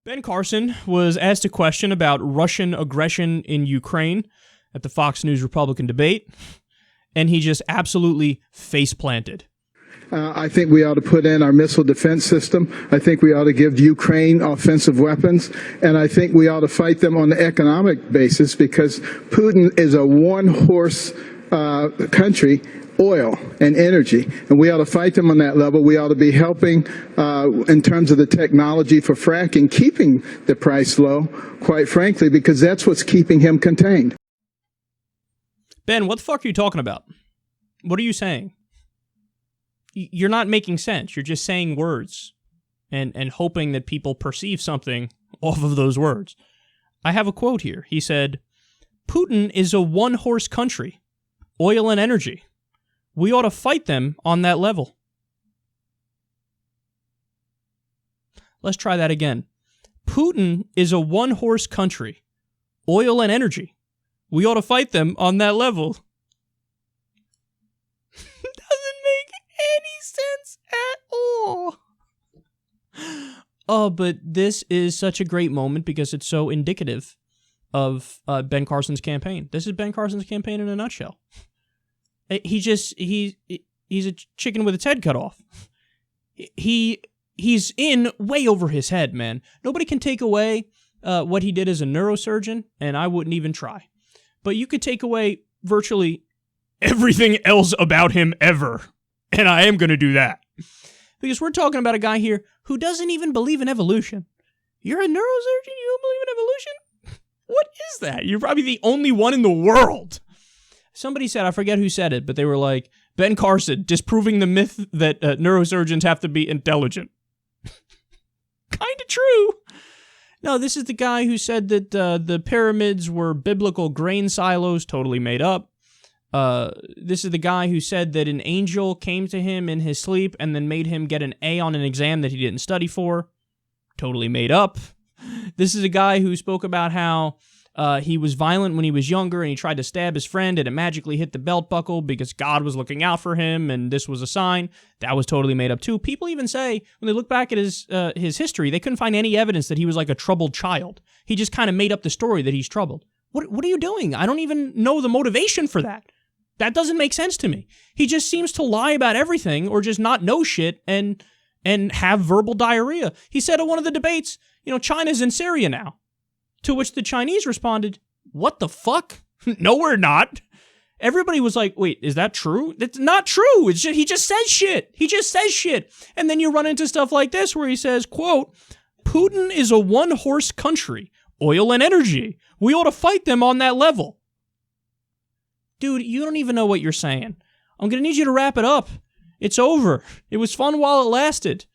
Ben Carson was asked a question about Russian aggression in Ukraine at the Fox News Republican debate, and he just absolutely face-planted. I think we ought to put in our missile defense system. I think we ought to give Ukraine offensive weapons. And I think we ought to fight them on the economic basis because Putin is a one-horse country, oil and energy. And we ought to fight them on that level. We ought to be helping in terms of the technology for fracking, keeping the price low, quite frankly, because that's what's keeping him contained. Ben, what the fuck are you talking about? What are you saying? You're not making sense. You're just saying words and hoping that people perceive something off of those words. I have a quote here. He said, Putin is a one-horse country, oil and energy. We ought to fight them on that level. Let's try that again. Putin is a one-horse country, oil and energy. We ought to fight them on that level. Doesn't make any sense at all. Oh, but this is such a great moment because it's so indicative of Ben Carson's campaign. This is Ben Carson's campaign in a nutshell. He's a chicken with its head cut off. He's in way over his head, man. Nobody can take away what he did as a neurosurgeon, and I wouldn't even try. But you could take away virtually everything else about him ever. And I am going to do that. Because we're talking about a guy here who doesn't even believe in evolution. You're a neurosurgeon? You don't believe in evolution? What is that? You're probably the only one in the world. Somebody said, I forget who said it, but they were like, Ben Carson, disproving the myth that neurosurgeons have to be intelligent. Kind of true. No, this is the guy who said that the pyramids were biblical grain silos, totally made up. This is the guy who said that an angel came to him in his sleep and then made him get an A on an exam that he didn't study for. Totally made up. This is a guy who spoke about how he was violent when he was younger and he tried to stab his friend and it magically hit the belt buckle because God was looking out for him and this was a sign. That was totally made up too. People even say, when they look back at his history, they couldn't find any evidence that he was like a troubled child. He just kind of made up the story that he's troubled. What are you doing? I don't even know the motivation for that. That doesn't make sense to me. He just seems to lie about everything or just not know shit and have verbal diarrhea. He said at one of the debates, China's in Syria now. To which the Chinese responded, what the fuck? No, we're not. Everybody was like, wait, is that true? That's not true. It's just, he just says shit. He just says shit. And then you run into stuff like this where he says, quote, Putin is a one-horse country, oil and energy. We ought to fight them on that level. Dude, you don't even know what you're saying. I'm going to need you to wrap it up. It's over. It was fun while it lasted.